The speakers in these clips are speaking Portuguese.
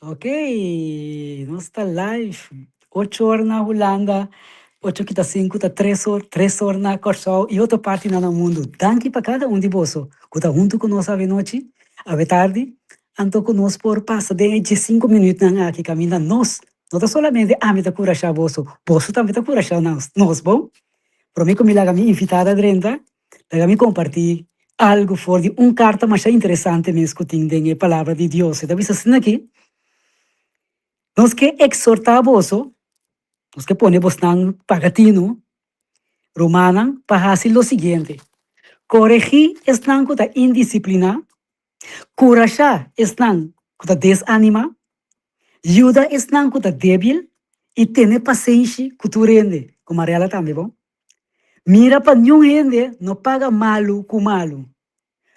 Ok, nós está live. 8 horas na Holanda, 8 que tá 5, tá 3 horas na Corsol e outra parte no mundo. Danke para cada um de vocês. Que tá junto conosco a noite, a tarde, anto conosco por passa de 5 minutos na que caminha nós. Não tá solamente a mim tá curachar você, você também tá curachar nós, bom? Para mim, como ela me invitada a drenta, ela me compartilhar algo fora de carta mais interessante mesmo que tem a palavra de Deus. Então, isso assim aqui. Nós que exortar vosso, nós que ponemos nan pagatino, romana, para hacer lo siguiente. Corregir están con la indisciplina, curachar están con la desanima, ayuda están con la débil, y tener paciencia con tu rende, como Mariela también, ¿no? Mira para ningún gente, no paga malo con malo,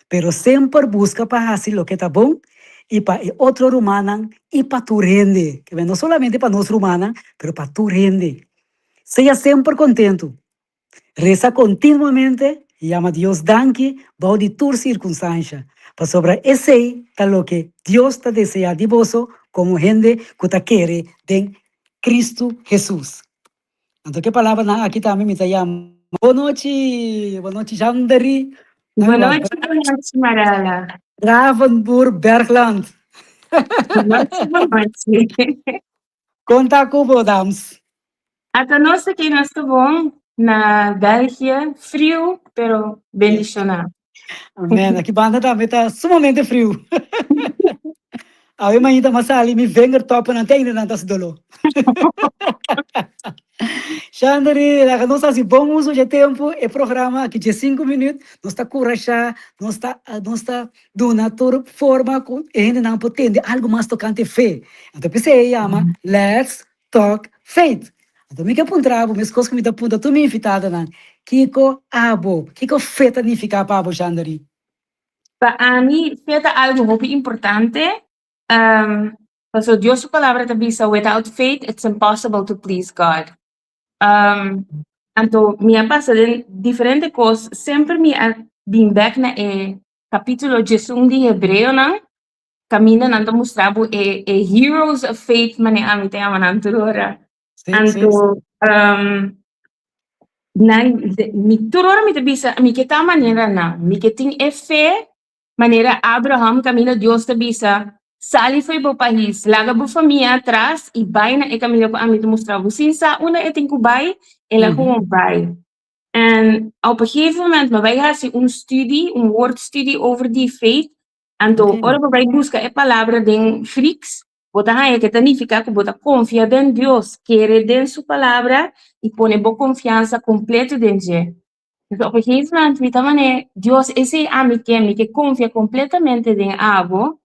pero siempre busca para hacer lo que está bueno y para el otro romano y para tu rende, que no solamente para nosotros romanos, pero para tu rende. Seja sempre contento. Reza continuamente e ama Deus danke bao de tua circunstância. Para sobre esse tal lo que Deus está deseando de vós como gente que está quer de Cristo Jesus. Então, que palavra na aqui também me chama. Boa noite, Jandari. Boa noite, Marala. Gravenburg, Bergland. Boa noite. Conta com o Dams. Até nós aqui nós estamos bom na Bélgica, frio, pero bendicionado. Amém. Aqui banda também está sumamente frio. Aí ainda mas ali me venga topa não tem ainda das dolo. Xandri, não está assim bom uso de tempo e programa que de 5 minutos não está curachar, não está dando toda forma e ainda não pretende algo mais tocante fé. Então pensei chama Let's Talk Faith. Então me que apontava, mas coisas que me dá punta, tu me invitada não. Kiko abo, Kiko fé significa para abo Xandri. Para mim, fé é algo muito importante. So Dios su palabra te dice, without faith, it's impossible to please God. Então, minha passa de diferente coisas, sempre me bem back na capítulo 1 de Hebreu, não? Camina nanto mostrabo heroes of faith mane ami te amananto ora. Anto mi turora mi te bisa mi que ta manera na mi que ting fé maneira Abraham camina Deus te bisa sali foi bo país laga bo família atrás e vai na camina ko ami te mostrabo sinsa una eting ko vai ela gewoon vai. En op een gegeven moment, maar wij hadden een studie, een woordstudie over die faith. Então, ora vai buscar a palavra em Grieks, bota aí que significa que bota confia em Deus, querer em sua palavra e põe boa confiança completa em Deus. Então, op een gegeven moment, me também Deus esse amigo que confia completamente em algo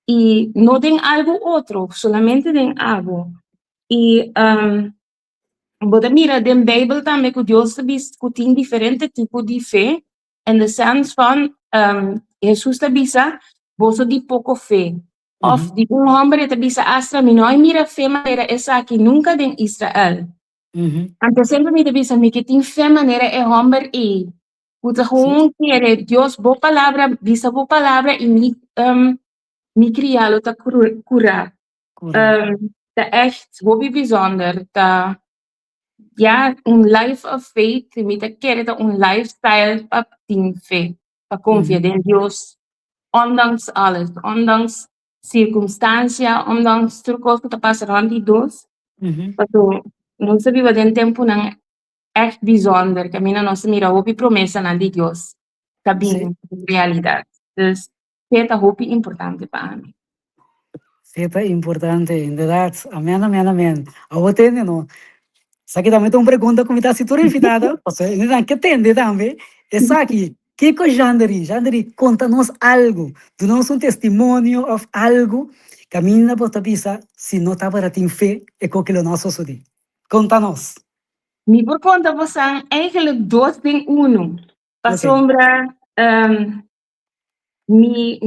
e não em algo outro, solamente em algo. E bota mira, den Bijbel também que Deus tem diferentes tipos de fé, in the sense van Jesus te bisa, boso di pouco fé. Of di hombre te bisa astra, mi noi mira fé maneira essa aqui nunca den Israel. Então sempre me te bisa, mi que tem fé maneira é hombre e. Puta gewoon querer Deus boa palavra, bisa boa palavra e mi criá-lo ta curar. Tá echt, hobby bijzonder, tá ja, life of faith, mi te querer un lifestyle pa tin fé, pa confiar in Deus. Ondanks alles, ondanks circunstância, ondanks tudo que está passando de Deus, porque não se vive em tempo não é bijzonder, que a minha nossa mira hope promessa na de Deus, tá bem realidade. Então, fé é hope importante para mim. Fé é importante, em verdade. Amém, amém, amém. Agora tem, não? Aqui também tem uma pergunta como está se tu invitada, você não que entende também. Essa aqui. Kiko Jandari, conta-nos algo, dá-nos um testemunho of algo, caminha por tua vida, se não está para ter fé, é com aquilo nosso sudi. Conta-nos. Mi por conta você eigenlijk 2 em 1. Para sombra, mi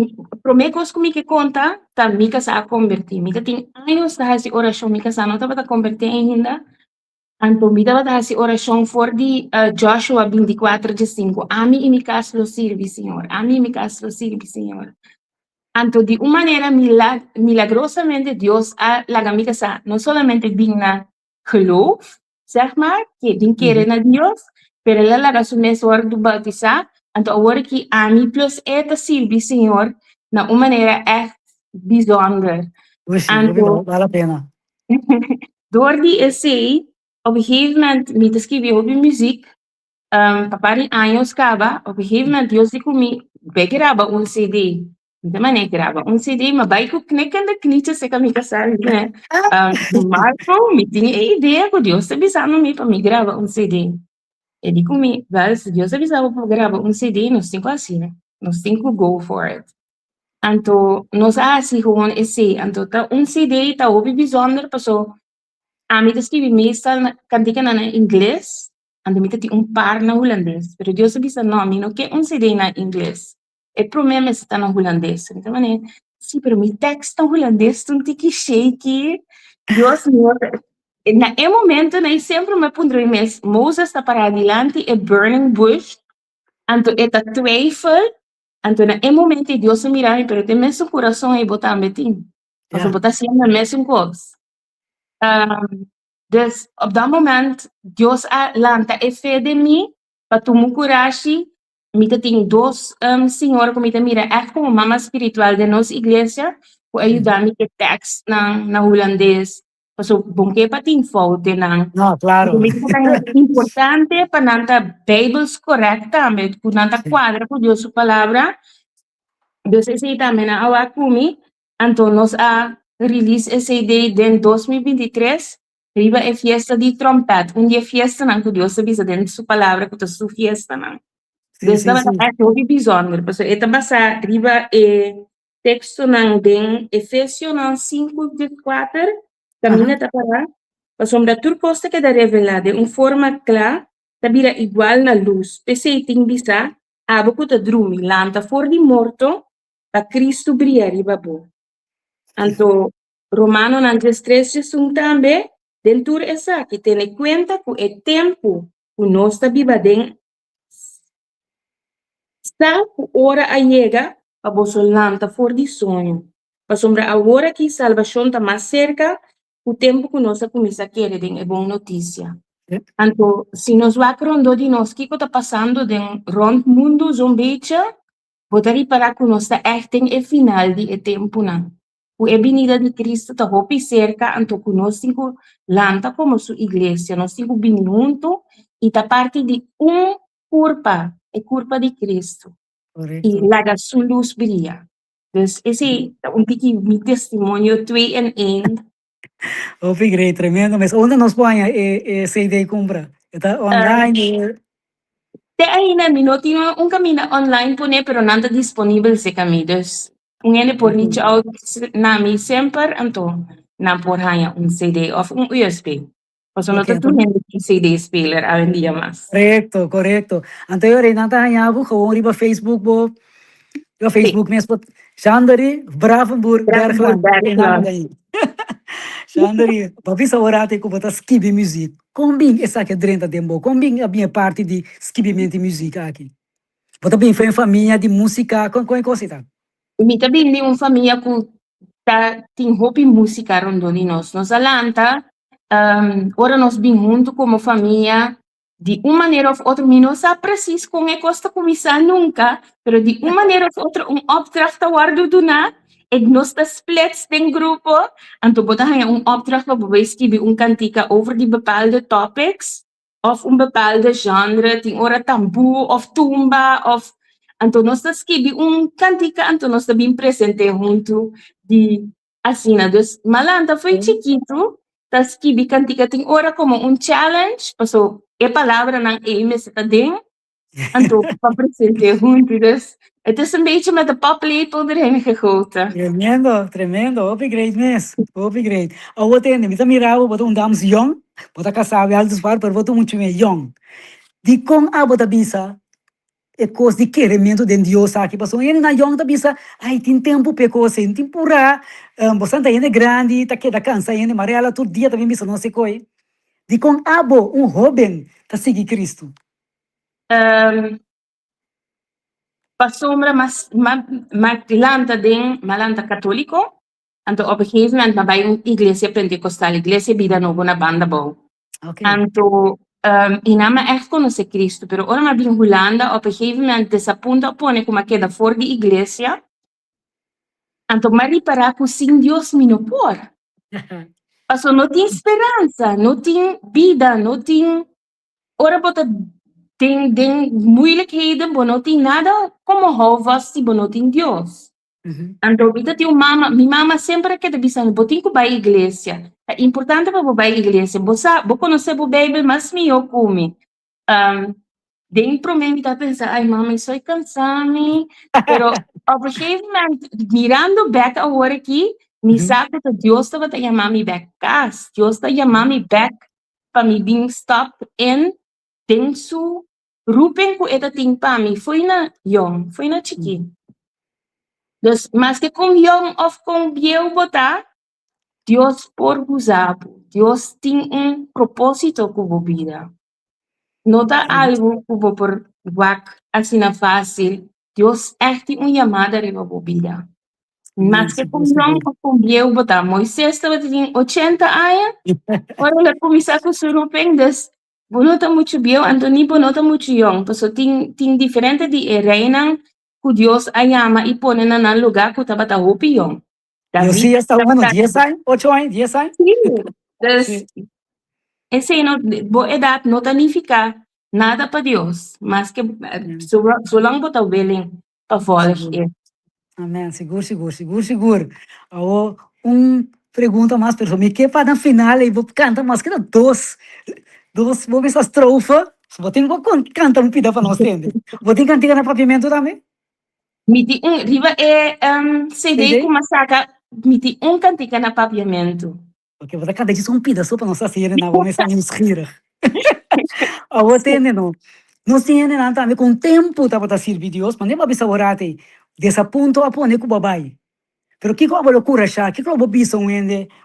promekos comigo que conta, tá mi casa a convertir. Mi tem anos da essa oração, mi casa não estava a convertir ainda. Então, mi estava a essa oração for de Joshua 24:5. A mim e mi casa lo sirve, Senhor. A mim e mi casa lo sirve, Senhor. Anto de uma maneira milagrosamente Deus a laga sa não solamente vem na geloof, zeg maar, que vem querer na Deus, pero ela laga su mesor do batizar, anto agora que a mim plus eta sirvi Senhor na uma maneira echt bijzonder. Oxe, Anto vale a pena. door die essay, op een gegeven moment, me te escrever op muziek, papari anos cava, op een gegeven moment, Deus dijo me, vai gravar um CD. De maneira grava um CD, mas vai com knikkende knietjes, se kan me casar, né? Marco, me tinha a ideia que Deus avisando me para me gravar um CD. E digo me, well, se Deus avisava para gravar um CD, nós temos assim, né? Nós temos que go for it. Anto, nós assim, gewoon esse, anto, tá um CD, tá hobby bijzonder, passou, a mim escrevi meestal, cantica na inglês, anto, me tem par na holandês, pero Deus avisa, não, a mim não quer um CD na inglês. O problema está no holandês. Então, sim, pero meu texto no holandês não tem que shake. Deus meu. Na momento, né, sempre me pondrei mes Moses está para adiante e burning bush. Anto eta twijfel. Anto na momento Deus me mira, pero tem mesmo coração e botar metin. Mas botar sempre mesmo coisa. Dus op dat moment, Deus a lanta e fé de mim, para tu coragem. Mita tem dois senhoras que mita mira echt como mama espiritual de nossa igreja, que ajuda-me que text na holandês. So, bom que para tem foto na. No, claro. É importante para nanta Bibles correta, para nanta quadra com Deus sua palavra. Deus esse também na awakumi, então nós a release esse ideia em 2023. Riba é fiesta de trompete, dia fiesta não que Deus avisa dentro de sua palavra que é sua fiesta não. Deus estava é muito bizarro, porque eta basa riba texto não den Efésios 5:4 camina tá para a sombra turcosta que da revelada forma clara tabira igual na luz. Pese tem bisa abo que tá drumi lanta for de morto para Cristo brilhar riba bo. Anto Romano 3:13 também dentro essa que tem em conta que é tempo que nós está vivendo está hora a chega a bosolanta for de sonho. Para sombra agora que salvação está mais cerca, o tempo que nós começa a querer é boa notícia. Então, se nós vamos de nós, o que está passando dentro do mundo, um beetje, poderia parar que nós está echt em final de tempo não. O venida de Cristo está hopi cerca, então que nós temos lanta como sua igreja, nós temos bem junto e está parte de curva, é curva de Cristo. Correcto. E laga sua luz brilha. Dus esse é pouquinho meu testemunho 2 em 1. Oh, great, tremendo. Mas onde nos põe essa ideia compra? Está online? Te ainda não tinha caminho online pone, pero não está disponível esse caminho. Dus ene por reach out na mim sempre, então não por ganhar CD ou USB. Porque não está tudo em CD speler a dia mais. Correcto. Anterior não está ganhando, como riba Facebook bo, o Facebook mesmo, Chandari, Bravenburg, Bergland. Chandari, papisa orate que botar skibi music. Combin essa que drenta tempo, combin a minha parte de skibimento de música aqui. Bota bem foi família de música com coisa tá. Mi também de família que tem hobby música rondoni nós. Nós alanta, ora nós bem junto como família, de uma maneira ou outra, não sabe preciso com a costa começar nunca, pero de uma maneira ou outra, opdracht guardo do na, e nós tá splits den grupo, então bota aí opdracht para você escrever cantica over die bepaalde topics, of bepaalde genre, tem ora tambu, of tumba, of então nós tá escrever cantica, então nós tá bem presente junto de assim, dus malanta foi chiquito, tá escrever cantica, tem ora como challenge, passou a palavra ng Amy sa tading, então para presente junto, dus het is een beetje met de paplepel erin gegoten. Tremendo, upgrade mesmo, upgrade. O outro ainda, me tá mirando, botou dames young, botar casado, altos par, pero botou muito mais young. De com a bota bisa, é coisa de querimento de Deus aqui, passou ele na young da bisa, ai tem tempo pecou sem tempura, você tá ainda grande, tá queda cansa ainda, Mariela todo dia também bisa não sei coi. De com abo jovem tá seguir Cristo. pasombra mas malanta den malanta católico. Anto op een gegeven moment maar bij een iglesia pentecostal, iglesia vida novo na banda bom. Ok. Anto inama echt conoce Cristo, pero ora maar bin Holanda op een gegeven moment desapunta pone como queda for de iglesia. Anto mari para ku sin Dios minopor. Paso não tem esperança, não tem vida, não tem ora bota tem moeilijkheden, bo não tem nada como rouva se bo não tem Deus. Então, vida tem mama, minha mama sempre quer dizer, bo tem que ir à igreja. É importante para ir à igreja. Bo conhecer o Bíblia, mas me eu come. Dentro de mim tá pensando, ai mama, estou cansada, pero op een gegeven moment, mirando back agora aqui, me sabe que Deus estava te chamando me back casa. Deus está chamando me back para me being stop in dentro roeping ko eta ting pa mi foi na young, foi na chiqui. Dus mas que com young of com bieu botar, Deus por usado. Deus tem propósito com a vida. Não tá algo como por wak assim na fácil. Deus echt tem chamada para a vida. Mas que com young of com bieu botar, Moisés estava tendo 80 anos, ora ele começar com o roeping, dus bonota muito bem, Antoni bonota muito young, porque tem diferente de reina que Deus a chama e põe na lugar que estava hopi young. Eu sim, está 10 anos, 8 anos, 10 anos. Sim. Esse não, boa idade não significa nada para Deus, mas que solange você willing para volgen. Amém, seguro. Pergunta mais, pessoal, me que para na final e vou cantar mais que dois, vou ver essa estrofa. Vou ter que cantar pida para nós entender. Vou ter que cantar na pavimento também. Miti riba CD com massacre, miti cantica na pavimento. Ok, vou cantar de um pida só para nós sair na vamos a nos rir. Vou entender não. Nós temos nada também com tempo para servir Deus, mas nem para saborate desse ponto a pôr com o babai. Pero que como loucura que como bisa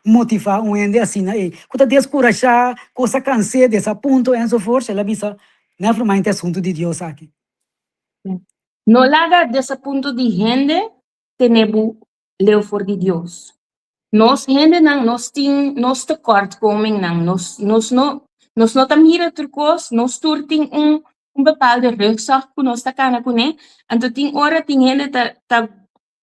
motivar assim, né? Quando descurajar, coisa cansei desse ponto e so forte, ela bisa normalmente assunto de Deus aqui. No laga desse ponto de gente, tenemos leu for de Deus. Nós gente não, nós tem nós te cortcoming não, nós não tá mira turcos, nós tem bepaalde rugzak que nós tá cana com né, então tem hora tem gente tá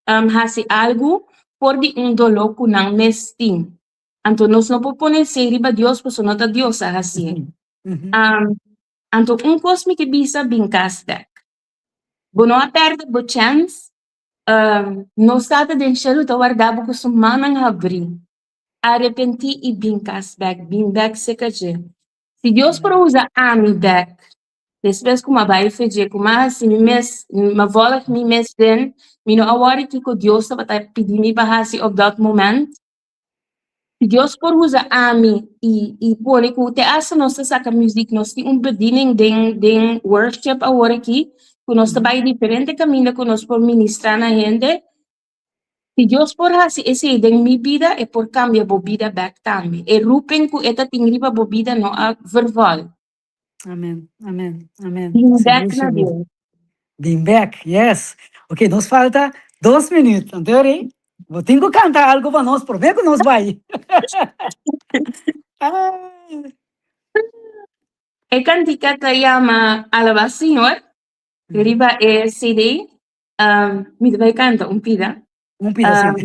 hace algo por de dolor que não mes tem. Então nós não podemos ser riba Deus, porque não tá Deus a assim. Então coisa que bisa bincastek. Bono aperta bo chance, nós tá dentro do guardado com sumanang abri. Arrepenti e bincastek se kaje. Se Deus por usa ami back, depois como vai fazer, como assim me vola que me mes den, me não awari que o Deus estava pedir me bahasi op dat moment. Se Deus por usa ami e por que te asa nós saca música, nós tem bediening den worship agora aqui, que nós trabalha diferente caminho que nós por ministrar na gente. Se Deus por hasi esse den mi vida é por cambia bo vida back também. E rupen ku eta tingriba bo vida no a verbal. Amém. Being back, yes. Ok, nos falta 2 minutos. Então, vou ter que cantar algo para nós, por ver que nós vai. E cantica se chama Alaba Senhor. Riba é CD. Me vai cantar pida. Pida,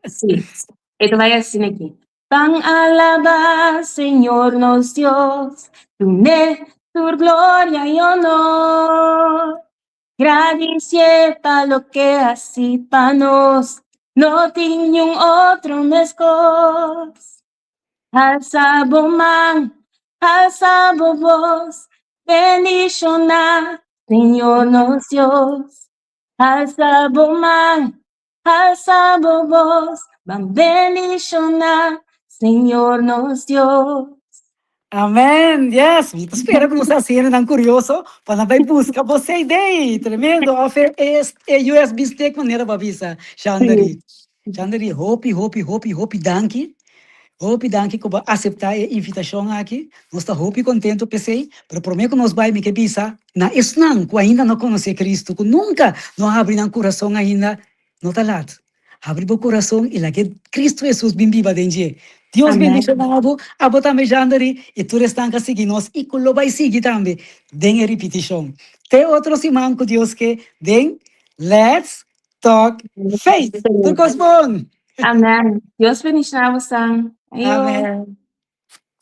sim. Então vai assim aqui. Pang alaba, Señor nos Dios, tu gloria y honor. Gracias para lo que así para nos, no tiene un otro mejor. Alza man, alza voz, bendición Señor nos Dios. Alza man, alza voz, bendición Señor nos dio. Amém, yes. Espero que você seja tão curioso para vai buscar você ideia. Tremendo. Offer USB stick maneira para visa. Chandari, hope, danke. Hope danke ko ba aceitar a invitação aqui. Nós está hope contento pensei, pero prometo que nós vai me que bisa na esnan que ainda não conhece Cristo, que nunca não abre na coração ainda, não tá lá. Abre o coração e lá que Cristo Jesus bem viva dentro. Deus Amen. bendiga na abo também jandari e tu restanca seguir nós e que lo vai seguir também. Den a repetição. Te outro simão que Deus que den let's talk faith. Turcos bom. Amen. Dios bendiga na você. Ayo. Amen.